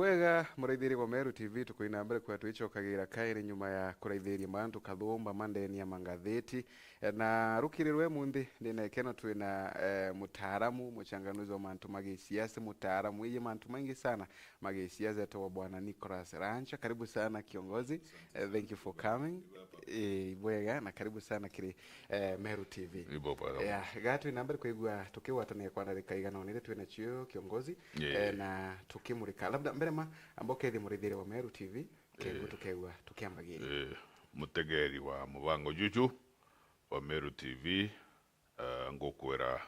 Ibwega muraithiri wa Meru TV tukuina mbere kwa twicokagira kairi nyuma ya kuraithiria mantu kathumba mandeni ya mangatheti na rukirirwe mundi ndina keno twina mutaaramu muchanganuzi wa mantu magisiasa mutaaramu iye mantu mengi sana magisiasa to bwana Nicholas Rancha. Karibu sana kiongozi. Thank you for coming. Ibwega na karibu sana kiri Meru TV. Gatu ina mbere kwa tukiwatania kwa ndarika igana onire twina chio kiongozi na tukimurika labda mbere ma amboke thi murithire wa Meru TV kengu tukegwa tukiambagira mutegeri wa mubango juju wa Meru TV ngokwera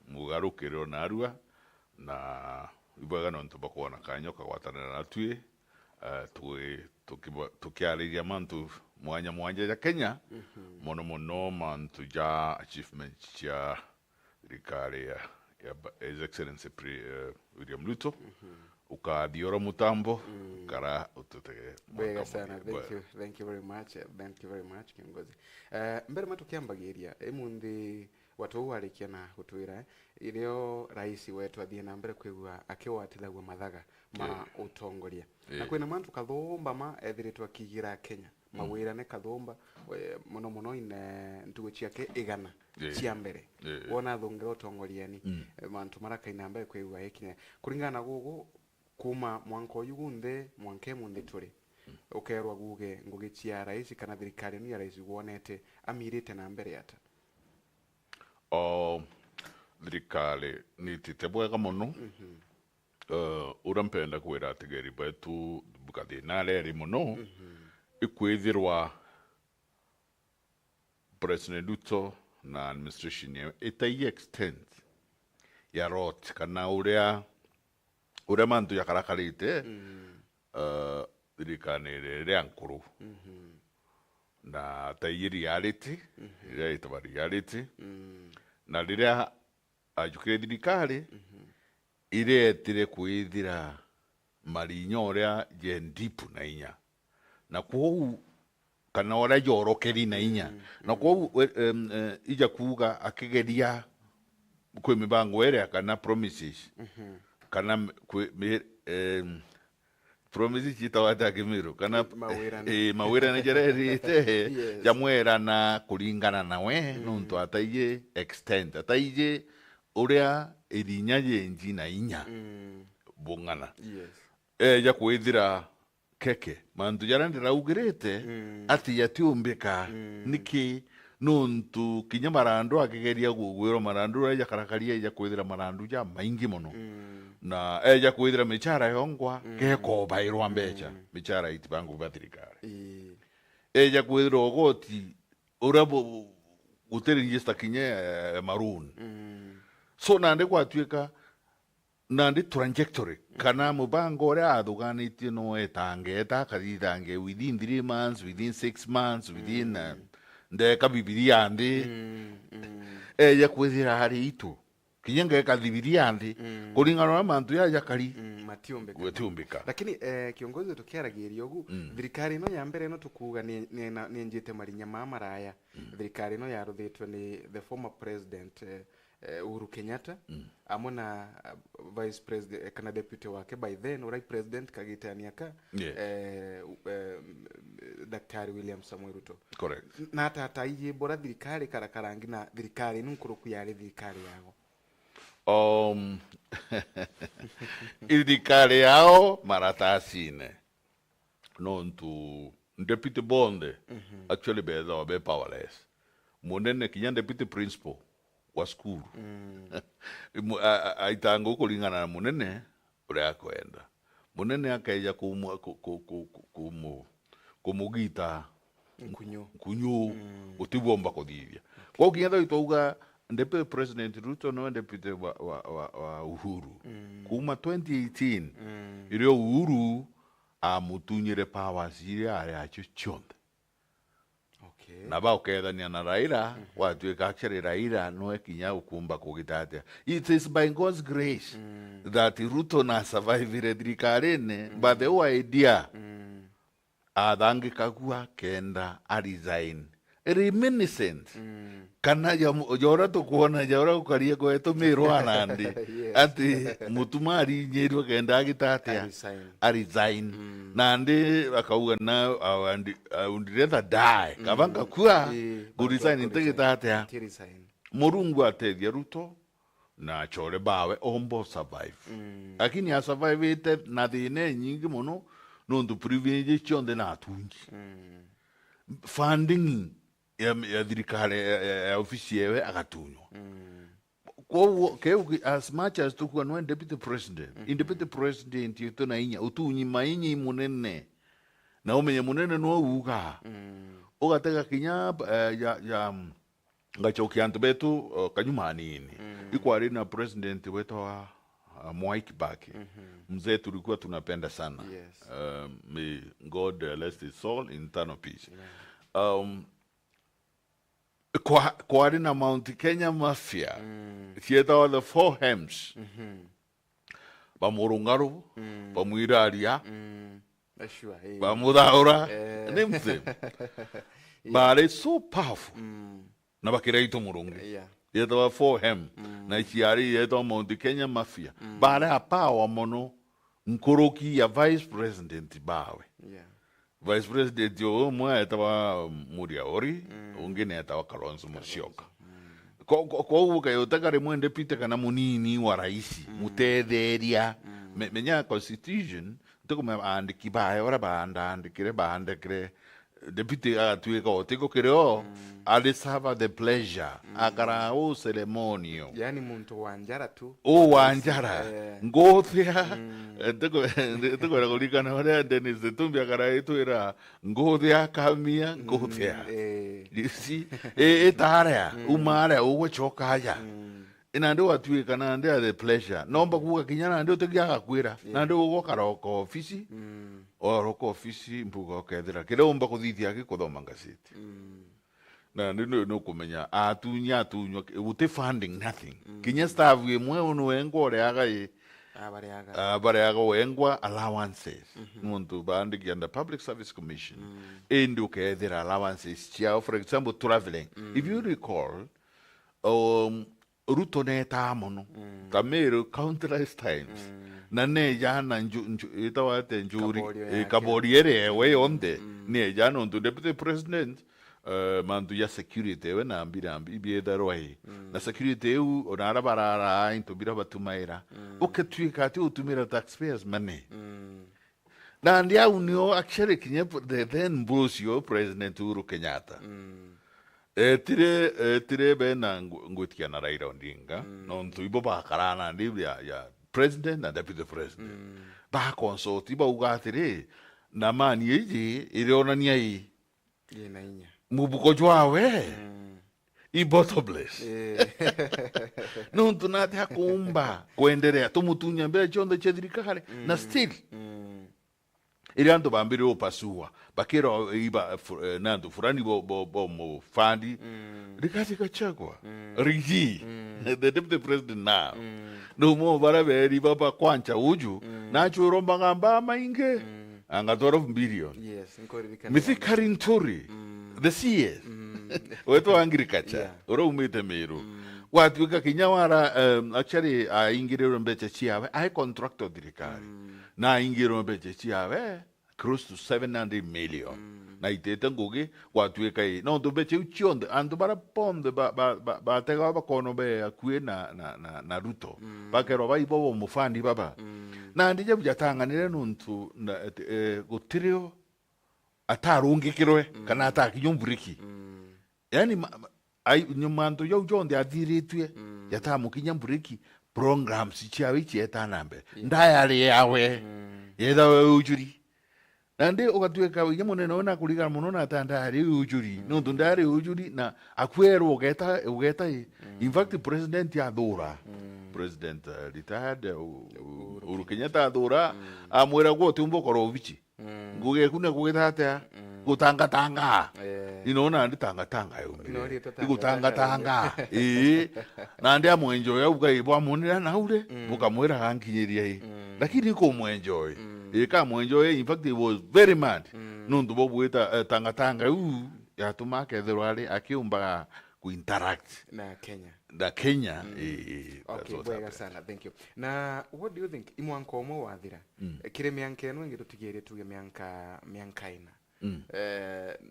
mugarukiro narua na ibwaga no ntubakona kanyoka gwatanira natwi tukiariria mantu mwanya ya Kenya mono mantu ja achievement ya rikari ya His Excellency William Ruto ukadiora mutambo kara ututege bega sana. Thank you very much kiongozi. Mbere matukiambagiria emundi watu warikia na hutwira ilio rais wetu athie na mbere kwigwa akiwatithagwa mathaga ma utongoria na kwina mantu kathomba ma ethiritwa kigira Kenya mawira ne kathomba muno ine ntugo ciake igana cia mbere wona thongero utongoria ni mantu marakaina mbere kwigwa ekinya kuringana gugu kuma mwanko yugunde mwanke munde turi ukerwa guge ngugi cia rais kana thirikari ni rais wonete amirite na mbere ata thirikari ni titebwega muno urampenda kwira atigeri betu bukathina ri muno ikwithirwa President Ruto na administration ye itai extent ya rot kana uria mantu ya karakarite thirikari ria nkuru na tai reality ria itwa reality na riria ajukire thirikari iretire kwithira marinyo uria je deep na inya na kwou kana ora jorokeri na inya na kwou ija kuga akigeria kwe mibango ere kana promises kana promises chitawata kimiro kana mawira na jererite jamwera na kuringana nawe nuntu ataiye extend ataiye uria irinya yenji na inya bungana ja kwithira keke mantu jarandira ugirite ati yatiumbika niki nuntu kinya marandu akigeria gugwiro marandu ya karakaria ya kwithira marandu ja maingi muno na ja kwithira michara yongwa keko bairwa mbecha michara itibangu bathirikari ja kwithira ogoti urabo guteri njista kinya maroon so nande kwatwika nandi trajectory kana mubango ora athuganitie no etangeta kathitange within 3 months within 6 months within ndeka bibilia ndi ya kwithira hari itu kinyenge kathibiria ndi kuringana na mantu ya jakari matiumbika lakini kiongozi tukiaragiria ugu thirikari no ya mbere no tukuga ni njite marinya ma maraya thirikari no yaruthitwe ni the former president Uhuru Kenyatta amona vice president kana deputy wake by then right president kagitania ka Daktari William Samuel Ruto. Correct. Na tata iye bora thirikari karakarangi na thirikari nunkuruku yari thirikari yago thirikari yao maratasine nontu deputy bonde actually be powerless munene kinya deputy principal wa school aitango kulingana na munene uria kwenda munene akaija kumugita kunyu utibomba kuthithia kwa kinyatha itauga deputy president Ruto no deputy wa Uhuru kuma 2018 irio Uhuru amutunyire powers iria ari acho chonde na ba ukethania na Raila watwika actually Raila no ekinya ukumba kugitatia. It is by God's grace that Ruto na survive thirikarine but the idea athangi kagua kenda a resign reminiscent kana jora to kuona jora ukaria ko eto mirwana ndi ati mutumari nyirwa kenda agitatia resign na ndi akauga na undireta die kabanga kwa resign integitatia murungu atedia Ruto na chore bawe ombo survive lakini a survive ite na thine nyingi muno nondu privilege chonde na atungi funding ya thirikari ya ofisi yewe agatunywa kwa as much as tukuwa no deputy president yuto na inya utunyi mainyi munene na umenye munene no uga ugatega kinya ya ngachoki antu betu kanyumanini ikwari na president wetu wa Mwai Kibaki mzee tulikuwa tunapenda sana may God rest his soul in eternal peace kwari na Mount Kenya Mafia theater all the four hems ba murungaru ba muiraria ba mudaura nimse but it's so powerful na bakireito murungu theater four hem na chiari theater Mount Kenya Mafia bare apawa mono nkoroki ya vice president bawe vice president yo mwa etaba Muriaori ungine etaba Kalonzo Musyoka ko uka yotakare mwende pita kana munini wa raisi mutetheria menya constitution toko me andiki bae ora banda andikire deputy atuika otiko kireo alisava the pleasure akara o ceremonio yani muntu wanjara tu wanjara ngothia toko rakulikana ora Dennis Tumbi akara itu era ngothia kamia ngothia you see etarea umara uwe chokaya inande atuika na ande the pleasure nomba kuga kinyana ande otegiaga kwira na ande ugokara oko ofisi oroko ofisi mbuga okethira kire umba kuthithia gikuthoma ngaciti na no kumenya atunya ute funding nothing kinya staff imwe unu wengore aga abariaga wengwa allowances muntu bandi under public service commission endo kethira allowances chia for example traveling if you recall Ruto neta mono tamero countless times na ne jana itawate njuri kaboriere we onde ne jana on deputy president mandu ya security we na ambirambi bieda roi na security u onara barara into bira batumaira uketwika ati utumira taxpayers money na ndia unio actually kinye the then Bruce president Uhuru Kenyatta tire bena ngutikia na Raila Odinga no ntuibo bakarana ndi ya president na deputy president ba consult iba ugatire na mani yiji ironania yi na inya mubuko jwawe I bottomless no tunate hakumba kuendelea tumutunya mbele chonde chedrikare na still iriando bambiri opasua bakero iba nando furani bo mo fandi rikati kachagwa rigi the deputy president now no mo baraberi baba kwancha uju na churomba ngamba mainge anga 12 billion mithi karintori the CS wetu agriculture oro umite meru watu kinyawara actually ingirero mbeche chiawe ai contractor dirikari na ingiro mbeche chiawe close to 700 million na itete ngugi watu kai no do beche uchionde ando bara ponde ba tega ba kono be akue na Ruto bakero ba ibo mufandi baba na ndije byatanganire nuntu gutirio atarungi kirwe kana atakinyumburiki yani ai nyumanto yo jonde adiritwe yatamukinya mburiki programs chiawe chietanambe ndayali yawe yeda ujuri nande okatweka yamone ona kuliga muno na tandari ujuri no tundari ujuri na akwero ugeta in fact president adora president retired Uhuru Kenyatta adora amwera go tumbo korovichi nguge kuna kugeta gutanga inaona ndi tanga yo gutanga nande amwenjoya ugaibwa munira naure mukamwera hankinyiria lakini ko mwenjoy ka mwenjoy in fact he was very mad nundu bobueta tanga yatuma kethirwari akiumba kuinteract na Kenya. Da Kenya. Okay, bwega sana, thank you. Na what do you think imwanka omo wathira? Kire mianka eno ngiro tugere tuge mianka ina.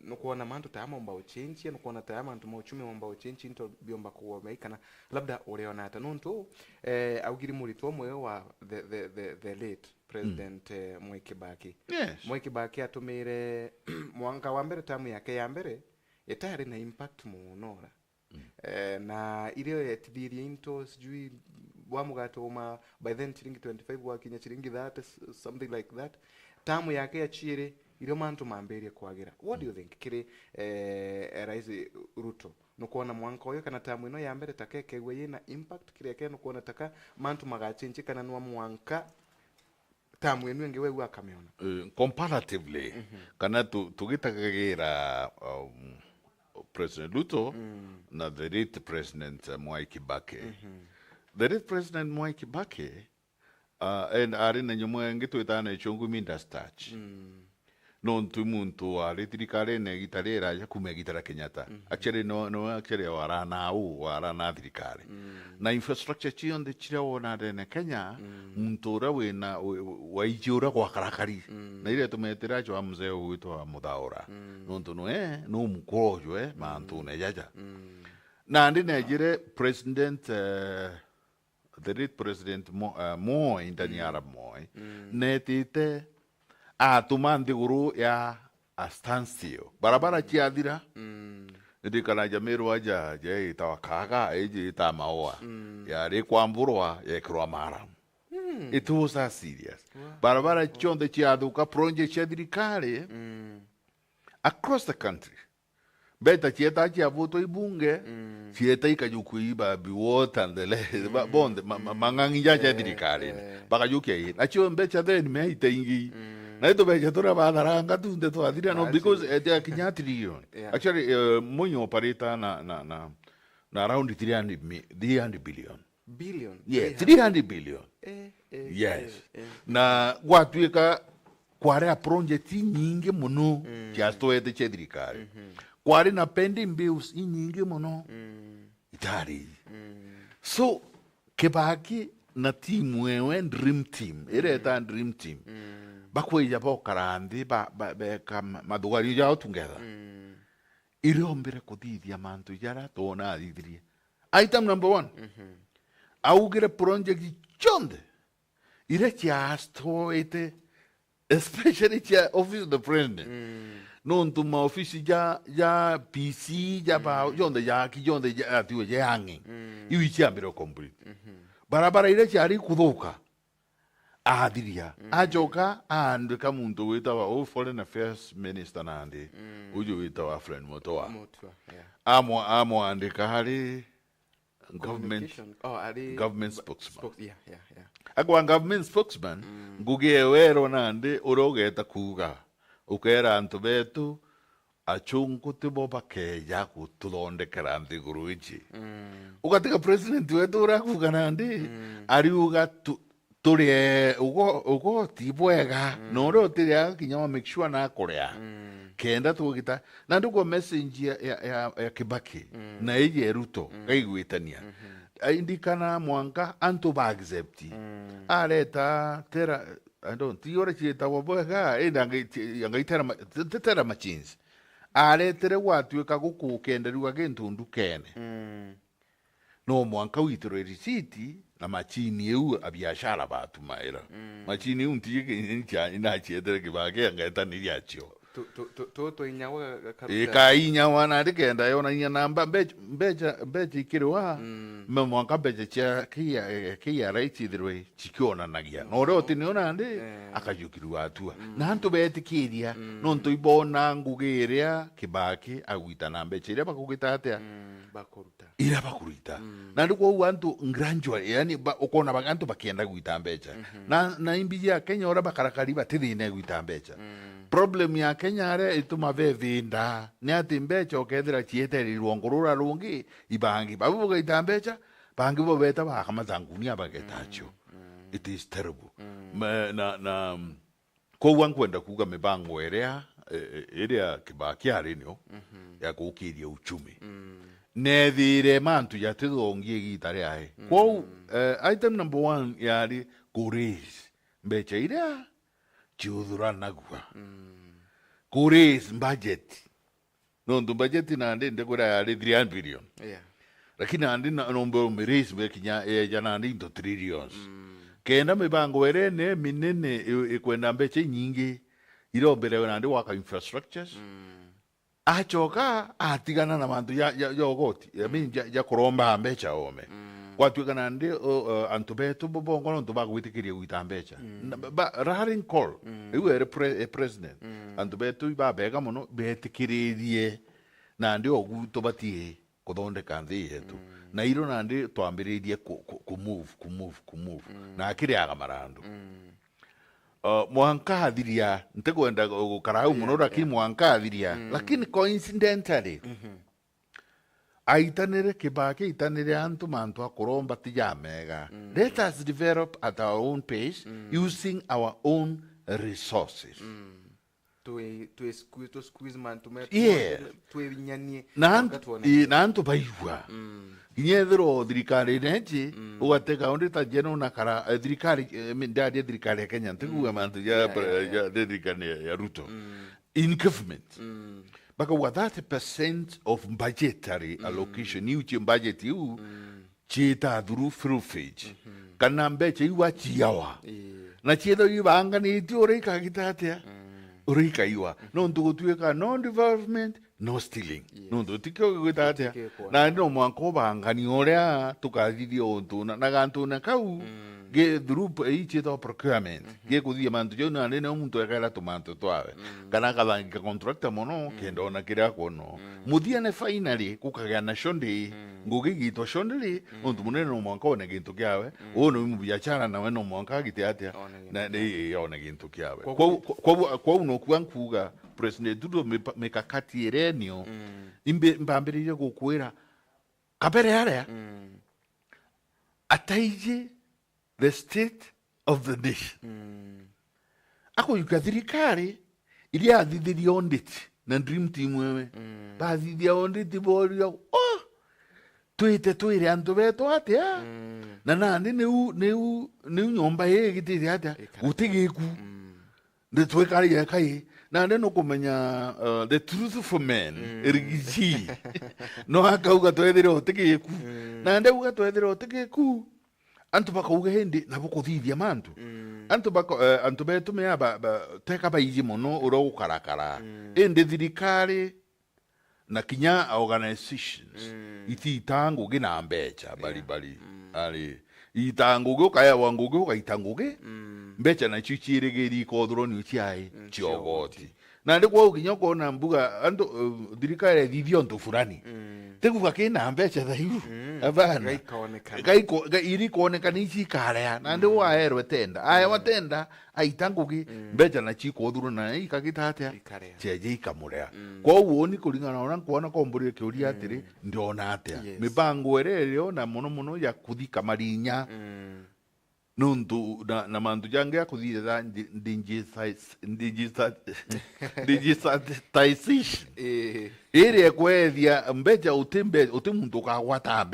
Nukuona mantu tama mba uchenchi, nukuona tama mantu mauchumi mba uchenchi into biomba kuwa meikana labda uleona hata nuntu augiri muri tuwa mwewe wa the late President Mwai Kibaki. Yes. Mwai Kibaki atumire mwanka wa mbere tamu yake ya mbere yetari na impact muonora. Na ile yatidiri into sijui wamugatoma by then chiringi 25 wakinya chiringi 30 something like that. Tamu yake ya chire ile mantu mamberie kwagira. What do you think kire Rais Ruto nukuona mwanka oyo kana tamu ino ya mbere takeke we na impact kire yake nukuona taka mantu magachinchi kana nwa mwanka tamu eno ngewe wa kameona comparatively kana tugitakagira President Ruto na the late President Mwai Kibaki. The late President Mwai Kibaki and ari na nyumwe ngito itana chungu minda starch. Non tu muntu ari tirikare ne gitarera ya kume gitara Kenyatta. Actually actually warana tirikare. Na infrastructure chion de chira wona de Kenya muntu we na waijura kwa karakari. Na ile tumetera cho mzee huitwa Mudaura. Nontu no mukrojo mantu ne jaja. Na ndi Nigeria President the late President Moi ndani Arab Moi netite atumandi guru ya a standstill barabara chiadira ndi kana jameru aja je itawakaga eje itamaoa ya rekwamburwa ya kromara. It was that serious. Barabara chonde chiaduka project chadirikale across the country. Beta chieta chiavuto ibunge chieta ikajukuiba biwota ndele bonde mangangi jaja dirikale bakajuke na chio mbecha then meita ingi na ito becha tora badaranga tunde to adira no because ete kinyatiri actually monyo parita na around 300 billion. Yeah, 300 billion. Yes. Na gwatwika kware project nyingi muno chasto ete chedirikale. Kwari na pending bills nyingi muno itari. So Kibaki na team wewe dream team ta dream team bakwe jabo karandi ba madugari jao together ile ombere kudithia mantu jara tona adithiri. Item number 1 augire project chonde ile chasto ete especially cha office of the president. Non tu ma office ya PC ya ba jonde ya ki jonde ya tiwe ya hanging iwi chiambiro complete barabara ile chari kudhuka adiria ajoka and kamuntu wita wa foreign affairs minister nandi uju wita wa friend motoa amo andika hali government spokesman agwa government spokesman nguge wero nandi urogeta kuga ukera antu betu achungu tibo bakeja kutulondekera ndiguru-ichi ugatika president wetu urakuga nandi ariuga turie ugo tibwega noro tiria kinyama make sure na korea kenda tugita na ndugo message ya Kibaki na ije Ruto kaigwitania indikana mwanka antu ba accept areta tera I don't tiore chita wabwega yangaitera machinzi aretere watwika gukukenderwa gentundu kene no mwanka witiro risiti na machini eu abiashara batu maira machini untike ncha inachiedere Kibaki yangaitani yacho to inyawa ka inyawa na dikenda yona namba beje kirwa me mwanka beje cha kia right dirwe chikiona nagia no roti niona ndi akajukirwa atua na ntu beti kiria no ntu ibona ngugeria Kibaki agwita na beche ira bakugita atia bakuruta ira bakuruta na ndiko wantu ngranjwa yani ukona bakantu bakienda gwita becha na imbija Kenya ora bakarakari batithine gwita becha. Problem ya Kenya are ituma vethinda ni ati mbecha okethira chieteri rwongurura rungi ibangi babu gaita mbecha bangi bo beta ba kama zangunia bagetacho. It is terrible. Na ko wankwenda kuga mibango area Kibaki arinyo ya kukiria uchumi nethire mantu ya tithongie gitare ai kwa item number 1 yari kuris mbecha ira chiuthurana gwa kuris budget no ndo budget na ndende kura yari 3 billion lakini andi nombo miris be kinya jana ndi ndo trillions kenda mibango erene minene ikwenda mbecha nyingi irombere na ndi waka infrastructures achoka atigana na mantu ya ogoti ya kuromba mbecha ome kwatu kana ndi antubetu bobongo no tuba gwitikiria gwita mbecha raharing call iwe president antubetu ba bega muno betikiririe na ndi oguto batie kuthondeka nthi yetu na iro na ndi twambiririe ku move na akiriaga marandu mwanka athiria ntekwenda gukarau muno lakini mwanka athiria lakini coincidentally aitanire kibake itanire antu mantu akuromba tijamega let us develop at our own pace using our own resources to squeeze man to make to nyani na antu baigwa inyethero thirikari neji ugateka undi ta jeno na kara thirikari ndadi thirikari ya Kenya ntiguga mantu ya thirikari ya Ruto in government baka wa 30% of budgetary allocation you budget you chita through fruitfage kana mbecha iwa chiawa na chiedo ibanga ni tiore kagitatia urika iwa no ndugutuika no development no stealing no ndutiko gitatia na ndo mwanko bangani oria tukathithia untu na gantu na kau ge group each to procurement ge kuthia mantu jo na nene muntu ekala tumantu twawe kana kathanga contractor mono kendo na kira kono muthia ne finally kukagya na shonde ngugi gito shonde untu munene no mwanko na gintu kyawe uno mu biashara na we no mwanka gitiatia na ne yona gintu kyawe kwa uno kwankuga president Ruto mikakati erenio mbambirije gukwira kabere area ataije the state of the nation ako yukathirikari iria athithiria ondit na dream team wewe bathithia ondit borio twire antu beto atia na nandi neu nyomba gitire atia gutigiku nditwekari ya kai na ndeno kumenya the truth for men erigiji no akauga twethire otigiku na ndeuga twethire otigiku antu bakauga hindi na bukuthithia mantu antu betu me teka baiji muno uro gukarakara ende thirikari na kinya organizations ititangu gina mbecha bali ali itanguge kaya wanguge itanguge mbecha na chichirigiri ko droni chiai chiogoti na ndikwa ukinya kona mbuga ando thirikari thithio ntu fulani teguga kina mbecha thairu abana gaiko iri kuonekana ici karea na ndi waerwe tenda aya watenda aitangugi mbecha na chiko thuru na ikagitatia cheje ikamurea kwa uoni kulingana na kuona komburi kiuria atiri ndiona atia mibango erereo na muno ya kuthika marinya nundu na mandu jange ya kuthira digitization ere kwethia mbecha utemuntu kagwata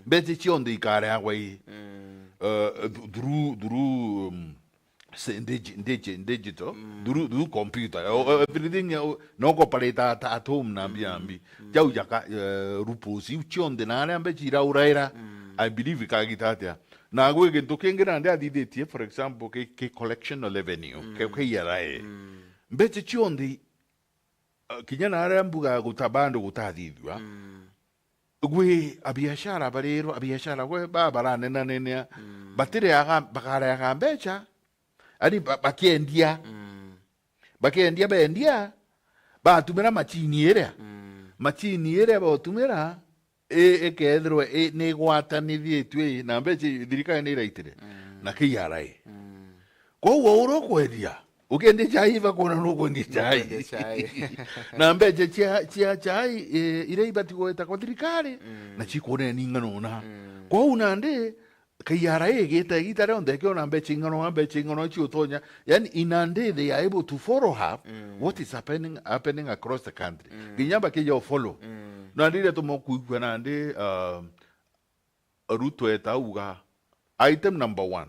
mbecha chionde ikare agwai through digital through computer everything no cooperate at home na biambi jau jaka ruposi chionde na ale mbecha irauraira I believe kagitatia na gwe gintu kingina ndi athithetie for example ke collection of revenue ke yarae mbecha chionde kinyana ara mbuga gutabandu gutathithwa gwe abiashara barero abiashara gwe babara nena batire bakara ya mbecha ari bakiendia bendia batumira machini ere batumira ekethro ne gwata ni thietwe na mbecha thirikari ni iraitire na kiyarai kwa uro kwedia ukende chai bakona no kwendi chai na mbecha chia chai ire ibati goeta kwa thirikari na chikone ninga nona kwa unande kayara gita onde ke ona be chingano chi utonya yani inande they are able to follow her what is happening across the country ginyamba ke yo follow na ndire to moku na ndi Ruto eta uga item number 1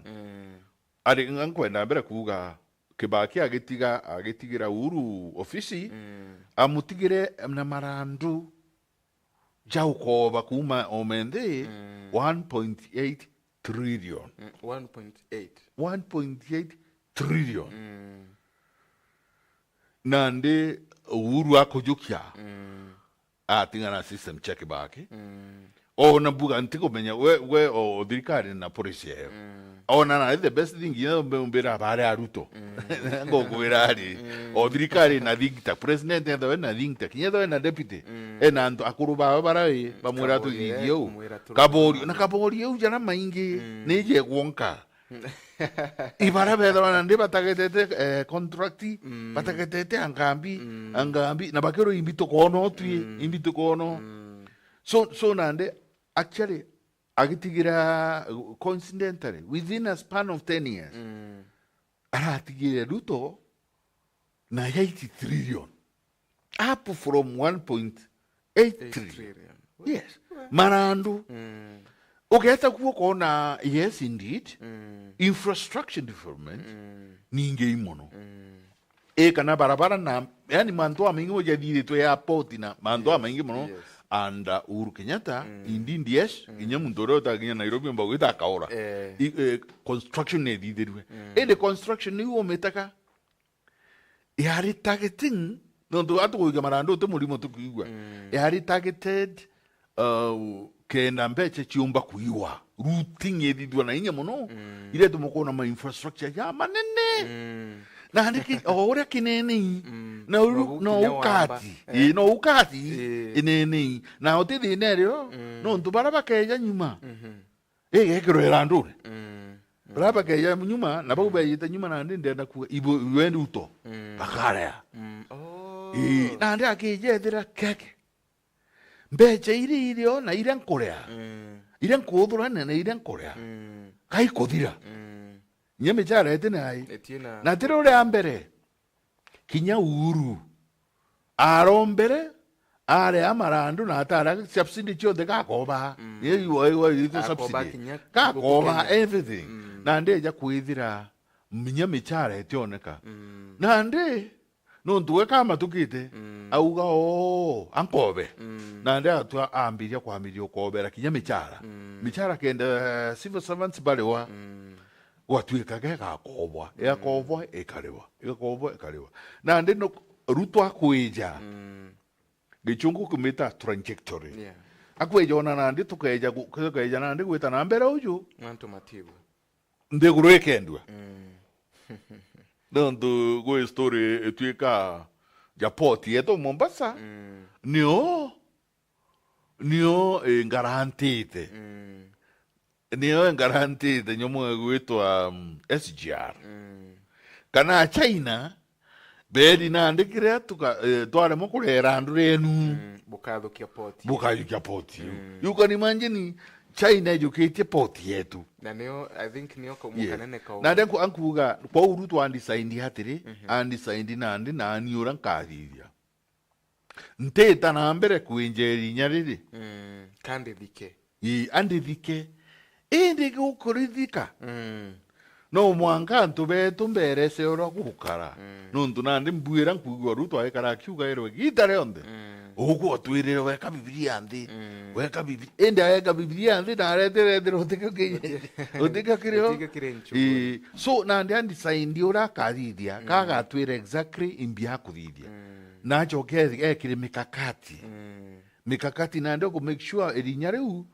ari ngankwenda bere kuga Kibaki agetigira uru ofisi amutigire na marandu jaukoba kuma omende 1.8 trillion 1.8 trillion nande uru akojukia atingana system check Kibaki o na buga antiko menya we o dirikari na polisi yo ona na the best thing you know mbera bare Ruto ngo kuirari o dirikari na dicta president ndo na dicta kinyedo na deputy na ndo akuruba baraye bamwira to digio kabori yo jana maingi neje gwonka ibara bedro na ndi batakete contracti batakete angambi na bakero imbito kono so nande actually agitigira coincidentally within a span of 10 years aratigira Ruto na 80 trillion up from 1.8 trillion. Yes, marandu uketa kuona yes indeed infrastructure development ninge imono kana barabara na yani mantoa mingi moja dide to airport na mantoa mingi mono and Uhuru Kenyatta indindi yes inya mundoro ta kinya Nairobi mbago ita kaora construction ne didwe the construction ni wo metaka yari targeting ndo atu ko gamarando to mulimo to kuigwa yari targeted kenda mbeche chiumba kuiwa routing edidwa na inya mono ile to mukona ma infrastructure ya manene na handiki ora kineni na ukati ineni na otidi nerio no ntubara keja nyuma kero erandure baraba keja nyuma na babu yita nyuma na ndende na ku ibo wendi uto bakara na ndia keje dira keke mbeche irio na iren korea iren kodura na iren korea kai kodira nyeme jara etena na tiro le ambere kinya Uhuru arombere are amarandu na atara subsidy cho de kakoba yo ito subsidy kakoba everything na ndeja kuithira nyeme jara etioneka na nde no nduwe kama tukite auga ankobe na nde atwa ambiria kwa milio kobera kinya michara kenda civil servants balewa watu ikageka kobwa ekalewa na ndeno Ruto akueja gichungu kumita trajectory akweja ona na ndi tukeja na ndi gwita na mbere uju manto matibu ndeguro ekendwa ndo go story etuika japoti eto Mombasa nio garantite niyo garanti de nyomo gwitwa SGR kana China bedi na ndikire tuka twale mokulera ndurenu bukado kya poti you can imagine China educate poti yetu na niyo I think niyo ko mukanene ka na denko ankuga kwa Ruto andisaindi hatiri andisaindi nandi na aniuran kahiria nteta na mbere kuinjeri nyariri kandi dike andithike indi gukuridhika no mwanga ntubetu mbere se ora gukara no ntunandi mbwira nkugwa Ruto aikara kiuga ero gitare onde uko twirire weka Biblia ndi weka Biblia ende weka Biblia ndi na rete otika kireo so nandi andi saindi ora karithia kaga twire exactly imbia kuthithia na choke ekire mikakati nandi ko make sure erinya riu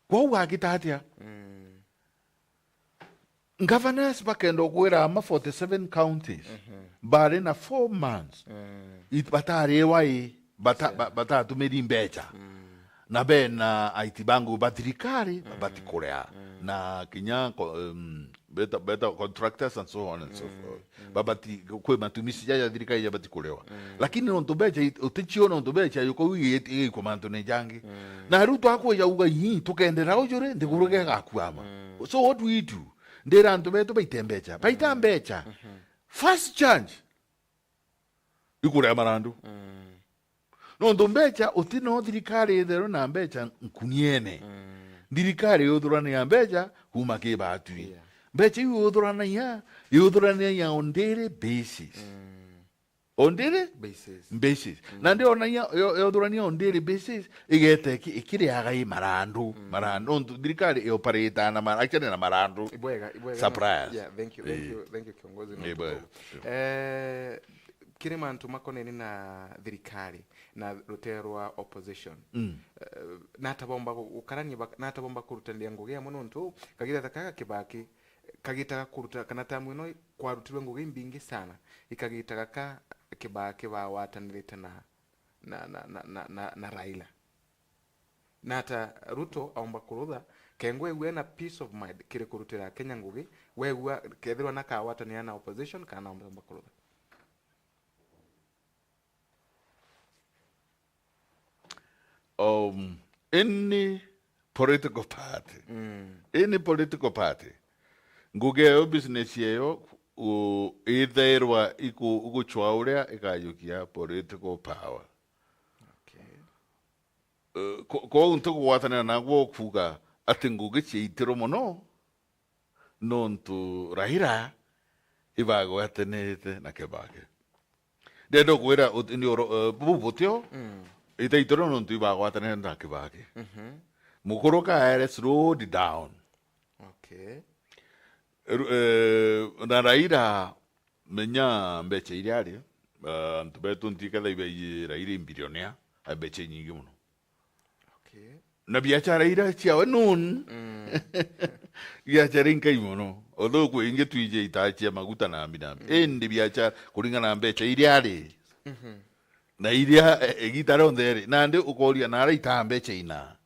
kwa wagitatia governors bakendo kwera ama 47 counties bare na 4 months batari wai bata tumedi mbecha na be na IT bangu batirikari batikorea na kinya better contractors and so on and so forth. Babati kwe matumisi ya thirikari ya bati kulewa. Lakini nonto becha utichio nonto becha yuko wigi kwa manto ne jangi. Na Ruto akwo ya uga yi tukendera ujure ndikuruge gakwama. So what we do? Ndera nto beto baitembecha. Baitambecha. First change. Ikure marandu. Nonto becha utino thirikari thero na becha nkuniene. Thirikari yothurana ya becha huma ke batui. Becha yothurana ya on daily basis. On daily basis. Na ndio ona yothurana on daily basis igete ikire agai marandu. Marandu thirikari operate na actually na marandu. Ibwega. Surprise. Yeah, thank you kiongozi. Kire mantu makoneni na thirikari na ruterwa opposition natabomba ukarani natabomba kurutandia ngogea muno ntu kagira takaga kibaki kagita kuruta kana tamu no kwa rutirwe ngogea mbingi sana ikagita kaka kibaki ba watanirite na Raila nata Ruto aomba kurutha kengwe we na peace of mind kire kurutira Kenya ngogea we kethirwa naka watania na opposition kana aomba kurutha. Any political party, ngugeo business yeyo eitherwa iku chwaurea ikayukia political power. Ko unto kuwatana na gwo kuga ati nguge chitiro mono nontu Raila ibago atenete na kebake. Dedo kwera ni bubutio ita itoro non tu iba watane na kibaki. Mukoro ka ere slowed down. Okay. Na Raila menya mbeche iriari antubetu ntika da ibe Raila bilionea abeche nyingi muno. Okay. Na biashara ira chiawe nun. Biashara inkai muno. Although ko inge tuije itaachia maguta na ambinambi. Endi biashara kulingana na mbeche iriari. Na iria egitara ondere nande ukoria nara itambe china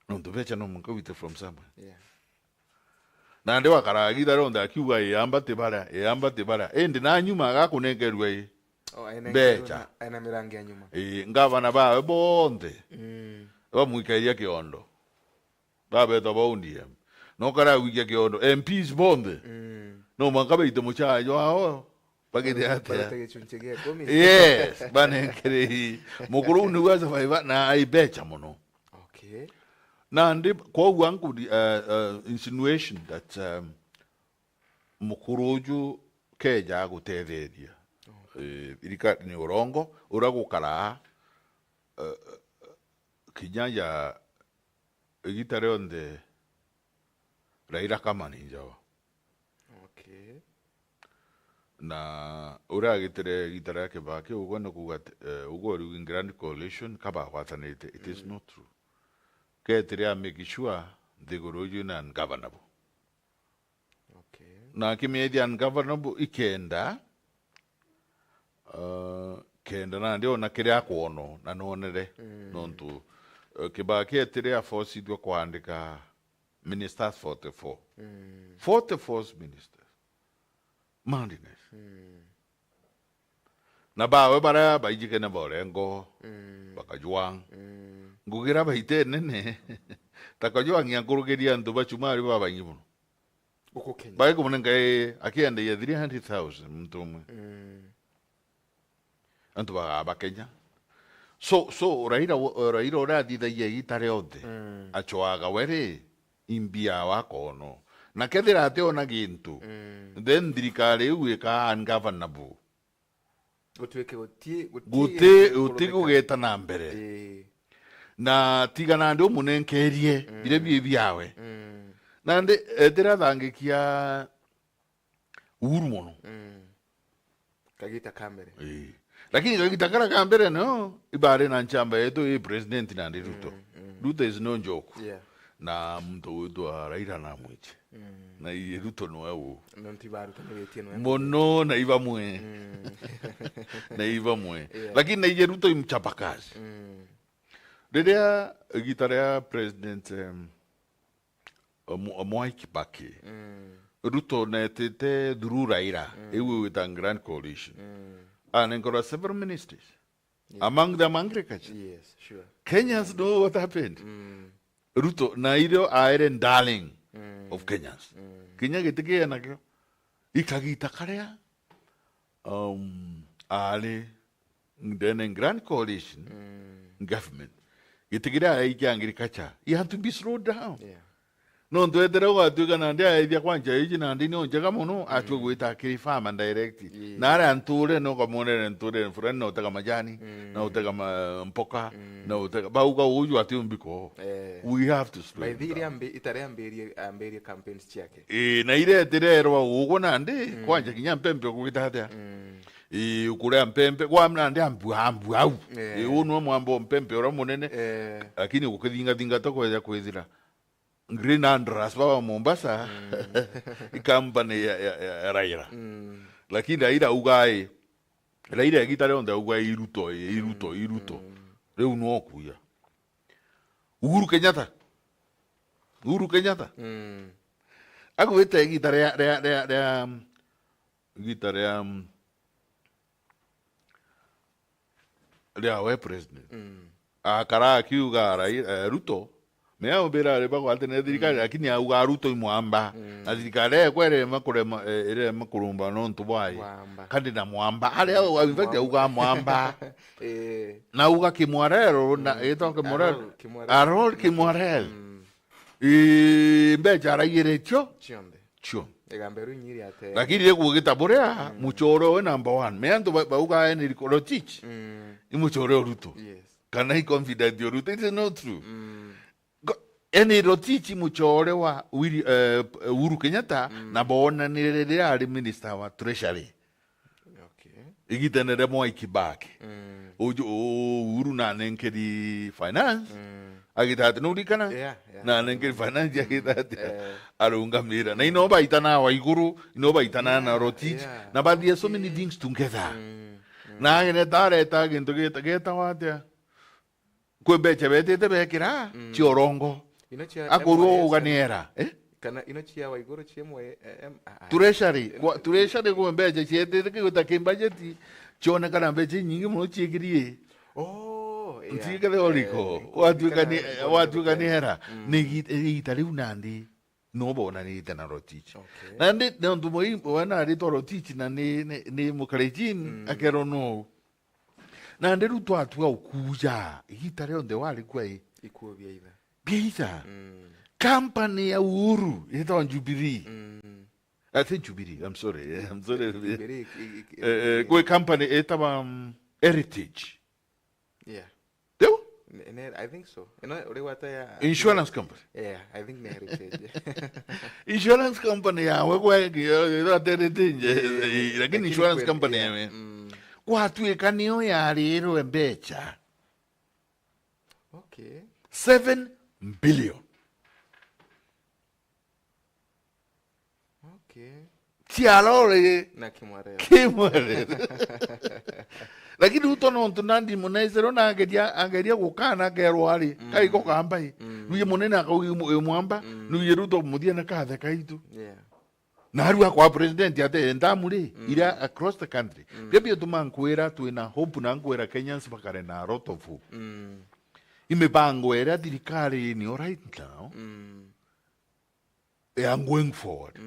no becha no munko with from somewhere nande wakara gitara onda kiuga yamba tebara endi na nyuma ga kunengerwe becha ena mirangi ya nyuma ngavana ba bonde ba muikaia kiondo ba beto boundie no kara wikia kiondo MPs bonde no mangabe itemuchayo ao Pagide ate. Yes, banenkere. Mukuru nuwaza faiva na aibecha mono. Okay. Na ndi kwa wangu insinuation that mukuruju keja gutetheria. Irika ni urongo uragukara kijanja igitare onde Raila kama ninjawa. Okay. Na ura gitara yake baki ugona kugat ugori in grand coalition kaba watanete it is not true ketria make sure the goroju na governable. Okay. Na kimedia governable ikenda kenda na ndio na kiria kuono na nonere nontu kibaki etria force idwa kuandika ministers 44 44 ministers Mandines. Na bawe bara baijike na borengo bakajuang ngugira baite nene takajuang yankurugeria ndu bachumari baba nyimuno uko Kenya bae kumunenga akiende ya 300,000 mtumwe antu ba Kenya so Raila ora dida ye itare ode achoaga were imbia wakono na kethira ate ona gintu then thirikari uwe ka ungovernable gutweke guti kugeta na mbere na tigana ndo munenkerie bire biawe nande etira thangikia Uhuru mono kagita kamere lakini kagita kambere no ibare na nchamba yetu president na Ruto. Ruto is no joke na mtu wetu Raila na mwiche na Ruto no ewo mono na iva mwe lakini na Ruto imchapa kazi Dedea gitarea president Mwai Kibaki. Ruto netete through Raila. Ewe with a grand coalition. And then got several ministers. Among them agriculture. Yes, sure. Kenyans know what happened. Ruto Naido Iron darling of Kenyans. Kenya getike anakyo. Ikagita karea. Ali then in grand coalition government. Itikira iki agriculture. You have to be slowed down. Yeah. No ndwetera gwatuika na ndia ithia kwanja iji na ndi no njega muno atwe gwita kiri farm and direct na ara nture no kamonere nture friend no utaka majani na utaka mpoka na utaka bauga uju atiumbiko we have to slow by the ambe itare amberie campaigns chake na ile tererwa ugo na ndi kwanja kinya mpempe kugita atia ukure mpempe kwa mna ndi ambu au uno mwambo mpempe ora munene lakini ukithinga thinga toko ya kwezira Green Andras baba Mombasa company ya Raila lakini Raila ugai Raila gitare onda ugai iruto leo no kuya Uhuru Kenyatta ako vete gitare ya we president akara kiuga Ruto mea obera le bago altene dirika lakini auga Ruto imwamba na dirika kwere makure ere makurumba no ntubwai kandi na mwamba ale in fact auga mwamba na auga kimwarero na eto kimwarero arol kimwarero mbeja raire chio egamberu nyiri ate lakini yego gitaborea muchoro we number 1 mea ndo bauga ene rikolotich imuchoro Ruto kana I confident Ruto it's not true eni rotichi muchore wa Uhuru Kenyatta na bona nirere ari minister wa treasury igitenere Mwai Kibaki Uhuru na nenkedi finance agitati nurikana na nenkedi finance agitati arunga mira na inoba itana wa iguru inoba itana na rotichi na baadhi so many things together na ene tare ta ginto geta watia kwebeche betete bekira chiorongo akuru uganiera kana inochia wa iguru chiemwe treasury ko mbeje chiete ke utakimbaje chone kana mbeje nyingi muno chigirie ntige de oriko watu ganiera nigitari unandi no bona ni tena rotichi nandi ndo moi wana rito rotichi na ni mukarejin akero no nandi Ruto atu ukuja igitari onde wali kwai ikubia ida Biza. Company ya Uhuru. Ito on Jubilee. I think Jubilee. I'm sorry. Kwe company ito Heritage. Yeah. Deo? I think so. Insurance company. Yeah, I think Heritage. Insurance company ya Heritage. Lakini insurance company ya kwa tuekanio ya rero embecha. Okay. 7 billion. Okay. Chialore na kimwarere. Lakini Ruto no tunandi munezero na angeria gukana kerwari kai ko kambai. Nuye munene akaugi mwamba nuye Ruto mudia na kathe kaitu. Yeah. Na haru kwa president ate ndamuri ira across the country. Bia tumankwera tuina hope na nkwera Kenyans bakare na rotofu. Imipango era dirikari ni right now. I'm going forward.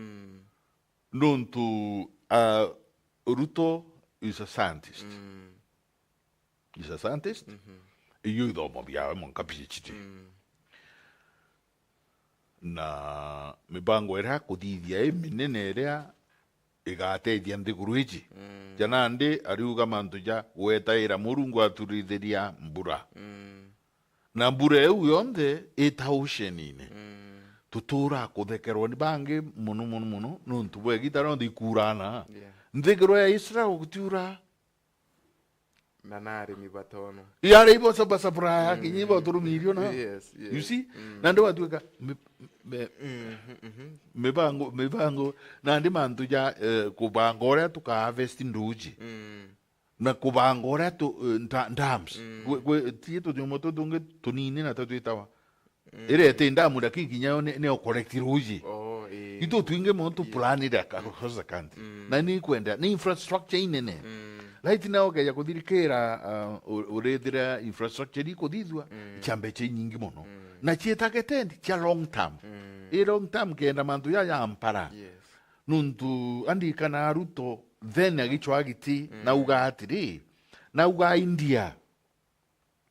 Known to Ruto is a scientist. He's a scientist. You don't know mon PhD. Na mipango era kudidia minene era igate diande guruji. Jana ande ariuga mantuja weta ira murungu aturitheria mbura. Na mbura eu yonde etaushenine. Tutura kuthekerwa ni bangi muno nuntu bwe gitaro ndi kurana. Nthekero ya Israel kutura. Nanari mibatono. Yare ibo sabasabra kinyibo turu miliona. Yes. You see? Nando watuka mebango nandi mantuja kubangora tuka harvest nduji. Na kubangora tu ndams. Tieto de moto dunge tunini na tatu itawa. ire tenda muda kinginya ne okorrekti ruji ito twinge monto plan ida ka hoza kanti na ni kwenda ni infrastructure inene right now ke yakudirikera uredira infrastructure iko dizwa chambe che nyingi mono na chieta ketendi cha long term long term kenda mantu ya ampara nuntu andika na Ruto then agichwa giti na uga atiri na uga India.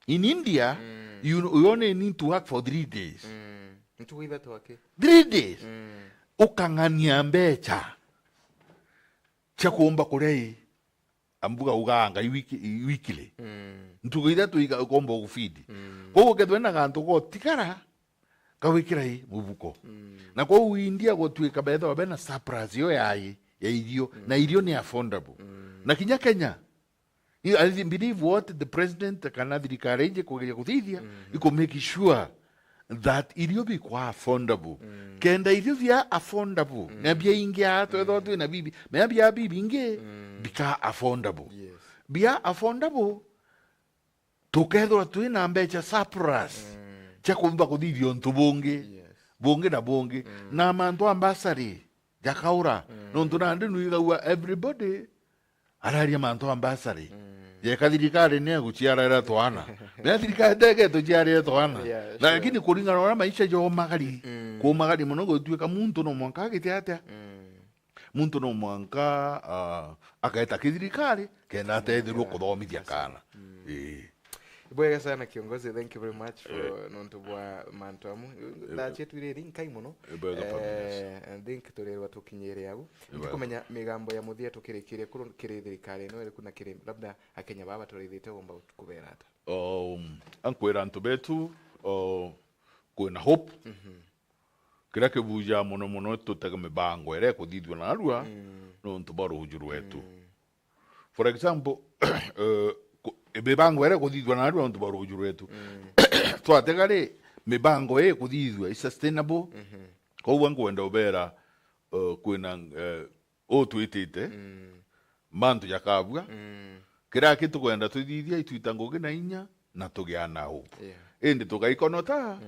In India, you only need to work for 3 days. 3 days. Ukangania mbecha. Cha kuomba kurei ambuga uganga iwikile. Ntukuida tuiga ukomba ufidi. Kwa ketwena gantu go tikara kawikirai mubuko. Na kwa India go tuika betha wabena surprise yo ya irio na irio ni affordable. Na Kenya I believe what the president kanadhirikarenje kugeria kuthithia iko make sure that irio bi kwa affordable kenda irio vya affordable na bia ingia to edo na bibi me bia bibi inge bika affordable bia affordable tokedo tu na mbecha surplus cha kumba kuthithio ntubonge bonge na bonge na manto ambassador jakaura no tunande nuiga everybody araria manto ambassador ye kadirikare ne guchiara twana me dirikare dege to chiara twana lakini kulingana na maisha jo magari ko magari muno go tuika muntu no mwanka gitiata muntu no mwanka akaita kidirikare kena tediro kuthomithia kana Bwega sana kiongozi, thank you very much for nontubwa mantoamu da chetu ire rinkai muno think turerwa tukinyere yagu ndikumenya migambo ya muthia tukirekirie kuru kirithirikari no kuna kire labda akenya baba turithite gomba kubera ata ankwera antu betu kuna hope kira kebuja muno tutega mibango ere kuthithwa na arua no ntubaro hujuru wetu for example mibango ere kuthithwa na arua ntubaro hujuru wetu twategare mibango kuthithwa sustainable ko wangu wenda obera kwina twitite mantu yakabwa kira kitu kwenda tuthithia itwitango na inya na tugiana ho ende tukaikonota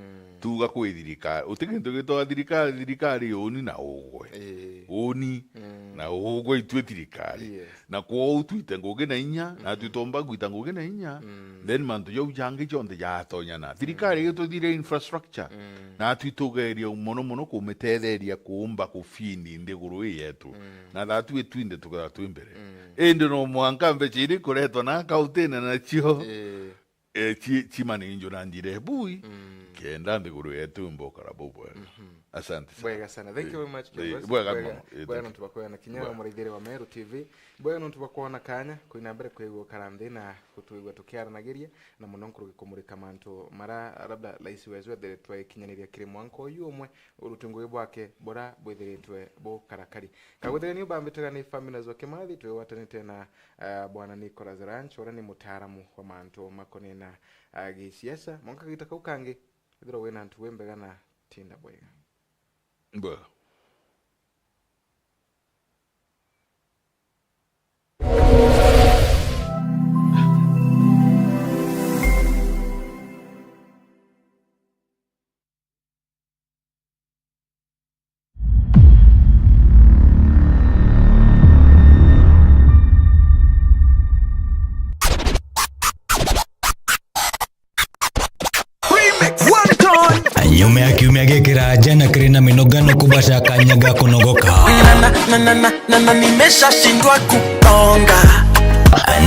tuga kwithirika utikintu gitwa thirikari oni na ugwe oni na ugwe itwithirikari na kwa utwite ngugi na inya na twitomba gwita ngugi na inya then mantu yo jangi chonde ya tonya na thirikari gituthire infrastructure na twitugeria muno kumetetheria kuumba kufini ndiguru yetu na thatu twinde tukara twimbere ende no mwanka mbechiri kureto na kautena na chio chimani injo na ndire bui kenda ndiguru yetu mbokara bobwe asante bwega sana thank you very much bwega ntubakwa na kinyara muridhire wa Meru TV bwega ntubakwa na kanya kuina mbere kwego karande na kutuigwa tukiara nageria na munonkuru gikumurika mantu mara labda laisi wezu dere twa kinyaniria kiri mwanko yumwe urutungu bwake bora bwithiritwe bo karakari kaguthere ni bambitira ni PHAMINAS Kimathi twe watanite na bwana Nicholas Ranch ora ni mutaaramu wa mantu makone na gisiasa monka gitaka ukange thiro wena ntu wembega na tinda bwega bwa nyume ya kiume agekera jana kirina minogano kubasha kanyaga kunogoka na nimeshashindwa kutonga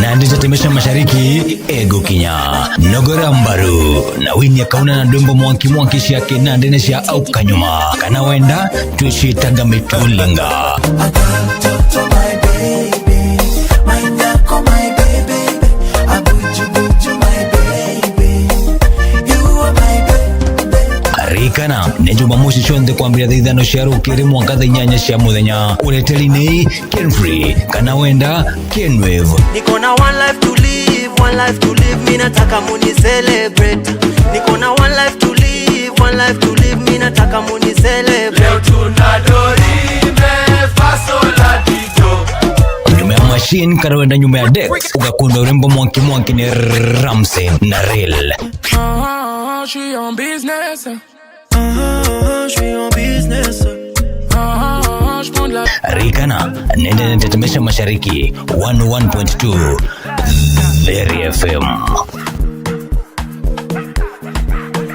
Nandi Temesha Mashariki ego kinya nogora mbaru na winya kauna na dombo mwanki shake na ndenesha au kanyuma kana wenda tushitaga mitulinga Kana ne Jumamosi chonde kwambia dhidhano sharu kiri mwaka nyanya sha muthenya uleteli ni KENFREY kana wenda KENWAVE niko na one life to live mimi nataka muni celebrate niko na one life to live mimi nataka muni celebrate leo tunadori mefasola dito nyuma ya machine kana wenda nyuma ya Dex ugakunda urembo mwanki ni Ramsey na Real she on business je suis en business. Rikana, nende natetemesha mashariki 101.2 Very FM.